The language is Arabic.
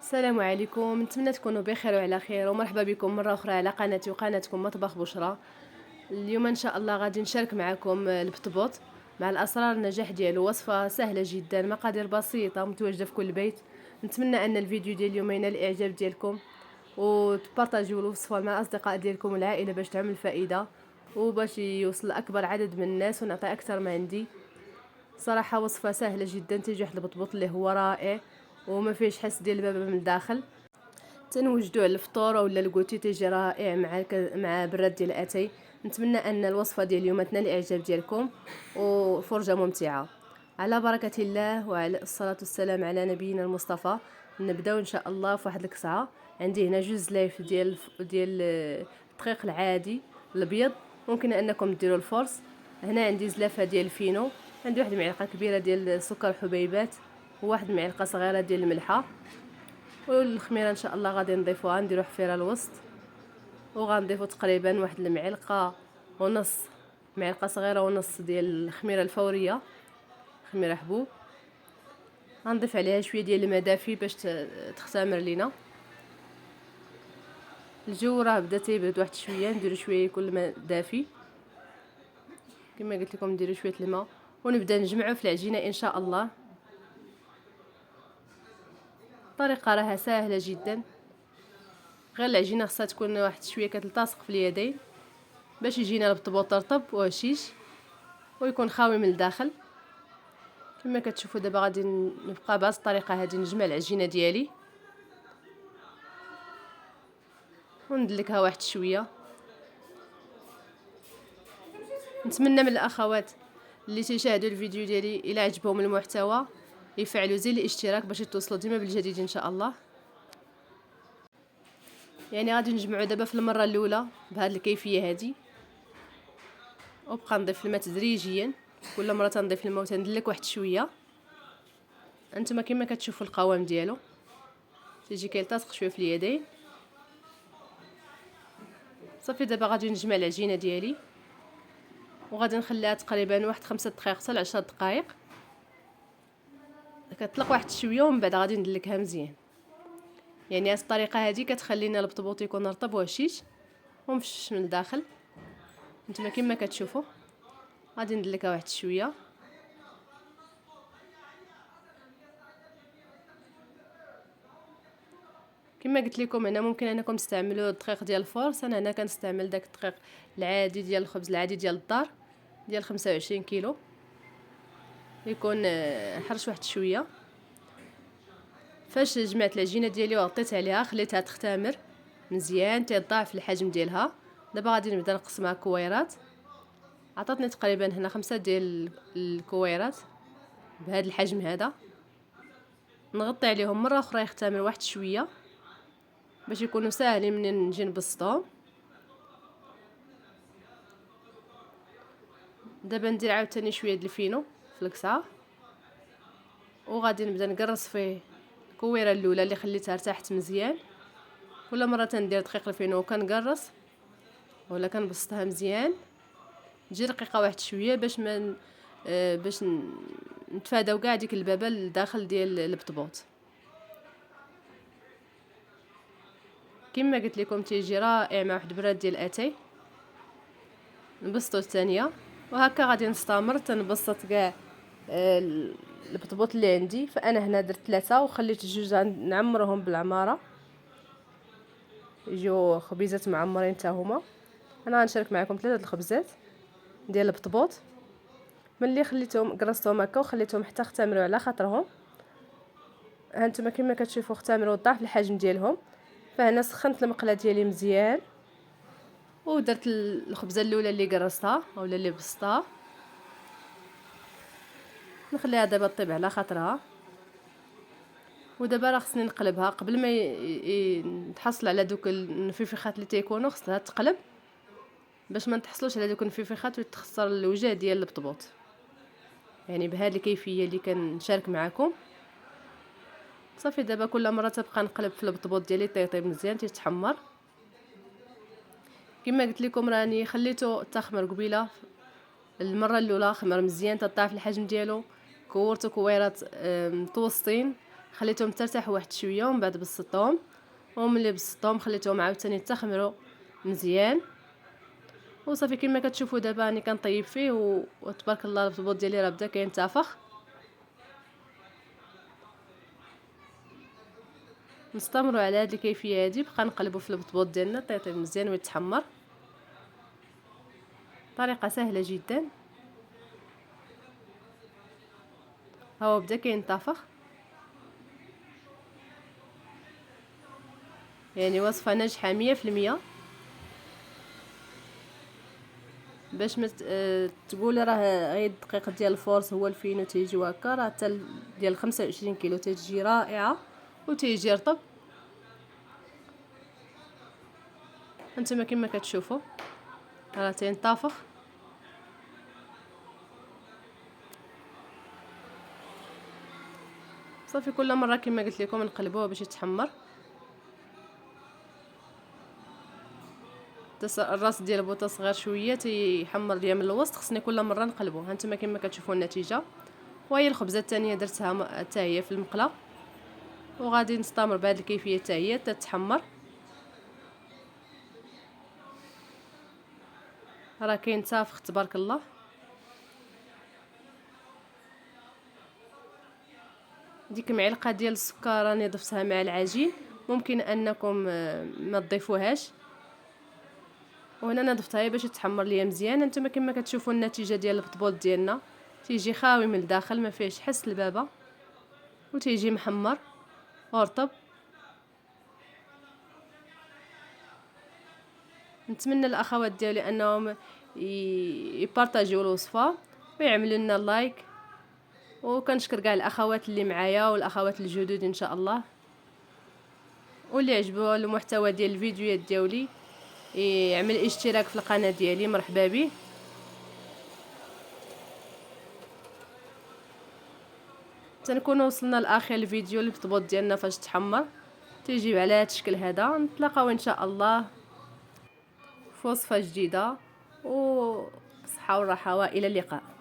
السلام عليكم، نتمنى تكونوا بخير وعلى خير، ومرحبا بكم مره اخرى على قناتي وقناتكم مطبخ بشرى. اليوم ان شاء الله غادي نشارك معكم البطبوط مع الاسرار النجاح ديالو. وصفه سهله جدا، مقادير بسيطه متواجده في كل بيت. نتمنى ان الفيديو ديال اليوم ينال الاعجاب ديالكم، وتبارطاجيو الوصفه مع الاصدقاء ديالكم والعائله باش تعمل فائده وباش يوصل لاكبر عدد من الناس ونعطي اكثر ما عندي. صراحه وصفه سهله جدا، تيجي واحد البطبوط اللي هو رائع وما فيهش حس ديال البابا من الداخل. تنوجدوه على الفطور ولا الكوتي، تيجي رائع مع براد ديال اتاي. نتمنى ان الوصفه ديال اليوم تنال الاعجاب ديالكم وفرجه ممتعه. على بركه الله وعلى الصلاه والسلام على نبينا المصطفى. نبداو ان شاء الله في واحد الكسعه. عندي هنا جوج زلايف ديال الدقيق العادي الابيض، ممكن انكم ديروا الفرص. هنا عندي زلافه ديال الفينو، عندي واحد المعلقه كبيره ديال سكر حبيبات، وواحد المعلقه صغيره ديال الملحه. والخميره ان شاء الله غادي نضيفوها، نديرو حفيره الوسط، وغنضيفو تقريبا واحد المعلقه ونص، معلقه صغيره ونص ديال الخميره الفوريه، خميره حبوب. غنضيف عليها شويه ديال الماء دافي باش تختمر لينا. الجو راه بدا تيبرد واحد شويه، نديرو شويه كل ماء دافي كما قلت لكم، نديرو شويه الماء ونبدا نجمعو في العجينه ان شاء الله. الطريقه راها سهله جدا، غير العجينه خصها تكون واحد شويه كتلتصق في اليدين باش يجينا البطبوط رطب وهشيش ويكون خاوي من الداخل. كما كتشوفوا دابا غادي نبقى بهذه الطريقه هذه نجمع العجينه ديالي وندلكها واحد شويه. نتمنى من الاخوات اللي تيشاهدوا الفيديو ديالي الى عجبهم المحتوى يفعلوا زر الاشتراك باش يتوصلوا ديما بالجديد ان شاء الله. يعني غادي نجمعوا دابا في المره الاولى بهذه الكيفيه هذه، وبقى نضيف الماء تدريجيا، كل مره تنضيف الماء وتندلك واحد شويه. انتما كما كتشوفوا القوام ديالو تيجي كيلتصق شويه في اليدين. صافي دابا غادي نجمع العجينه ديالي وغادي نخليها تقريبا واحد 5 دقائق حتى ل 10 دقائق كتطلق واحد شويه، ومن بعد غادي ندلكها مزيان. يعني هذه الطريقه هذه كتخلينا البطبوط يكون رطب وهشيش ومفشش من الداخل. نتوما كما كتشوفوا غادي ندلكها واحد شويه. كما قلت لكم هنا ممكن انكم تستعملوا الدقيق ديال الفورس، انا هنا كنستعمل داك الدقيق العادي ديال الخبز العادي ديال الدار ديال 25 كيلو، يكون حرش واحد شويه. فاش جمعت العجينه ديالي وغطيت عليها خليتها تختمر مزيان تضاعف الحجم ديالها. دابا غادي نبدا نقسمها كويرات. عطاتني تقريبا هنا 5 ديال الكويرات بهذا الحجم هذا. نغطي عليهم مره اخرى يختمر واحد شويه باش يكونوا ساهلين منين نجي نبسطهم. دابا ندير عاوتاني شويه د الفينو في الكسعه، وغادي نبدا نقرص فيه الكويره الاولى اللي خليتها ارتاحت مزيان. كل مره تندير دقيق الفينو وكنقرص ولا كنبسطها مزيان تجي رقيقه واحد شويه باش ما باش نتفاداو كاع ديك البابه لداخل ديال البطبوط. كما قلت لكم تيجي رائع مع واحد براد ديال اتاي. نبسطو الثانيه وهكا غادي نستمر تنبسط كاع البطبوط اللي عندي. فانا هنا درت 3 وخليت جوج نعمرهم بالعماره يجيو خبيزات معمرين حتى هما. انا غنشارك معكم 3 الخبزات ديال البطبوط. ملي خليتهم قرصتهم هكا وخليتهم حتى اختمروا على خاطرهم، هانتوما كما كتشوفوا اختمروا ضعف الحجم ديالهم. فهنا سخنت المقله ديالي مزيان ودرت الخبزه الاولى اللي قرصتها اولا اللي بسطها. نخليها دابا طيب على خاطرها، ودابا راه خصني نقلبها قبل ما نتحصل على دوك النفيفيخات اللي تيكونوا. خصها تقلب باش ما نتحصلوش على دوك النفيفيخات ويتخسر الوجه ديال البطبوط. يعني بهذه الكيفيه اللي كنشارك معكم. صافي دابا كل مره تبقى نقلب في البطبوط ديالي طيب مزيان تيتحمر. كما قلت لكم راني خليته تخمر قبيله. المره الاولى خمر مزيان تطاع في الحجم ديالو، كورته كويرات متوسطين. خليتهم ترتاحوا واحد شويه ومن بعد بسطتهم، وملي بسطتهم خليتهم عاوتاني تخمروا مزيان. وصافي كما كتشوفوا دابا راني كنطيب فيه وتبارك الله البطبوط ديالي راه بدا كينتفخ. نستمروا على هذه الكيفيه هذه، بقى نقلبوا في البطبوط ديالنا طيب مزيان ويتحمر. طريقه سهله جدا، هو بدا كينتفخ. يعني وصفه ناجحه 100%. باش ما تقولي راه غير الدقيق ديال الفورس هو الفينو تيجي هكا، راه حتى ديال 25 كيلو تيجي رائعه وتيجي رطب. انتما كما كتشوفوا راه تينتفخ. صافي كل مره كما قلت لكم نقلبوه باش يتحمر. الراس ديال البوطه صغير شويه تيحمر ليا من الوسط، خصني كل مره نقلبوه. هانتوما كما كتشوفوا النتيجه. وهي الخبزه الثانيه درتها حتى هي في المقله، وغادي نستمر بهذه الكيفيه حتى هي تتحمر. راه كينتفخ تبارك الله. ديك معلقه ديال السكر راني ضفتها مع العجين، ممكن انكم ما تضيفوهاش، وهنا انا ضفتها باش يتحمر ليا مزيان. انتما كما كتشوفوا النتيجه ديال البطبوط ديالنا تيجي خاوي من الداخل، ما فيهش حس البابه، وتيجي محمر ورطب. نتمنى الاخوات ديالي انهم يبارطاجيو الوصفه ويعملوا لنا لايك. وكنشكر كاع الاخوات اللي معايا والاخوات الجدد ان شاء الله، واللي عجبوا المحتوى ديال الفيديوهات ديالي يعمل اشتراك في القناه ديالي، مرحبا به. تنكونوا وصلنا لاخر الفيديو. البطبوط ديالنا فاش تحمر تيجي على هذا الشكل هذا. نتلاقاو ان شاء الله في وصفه جديده، وصحه وراحه والى اللقاء.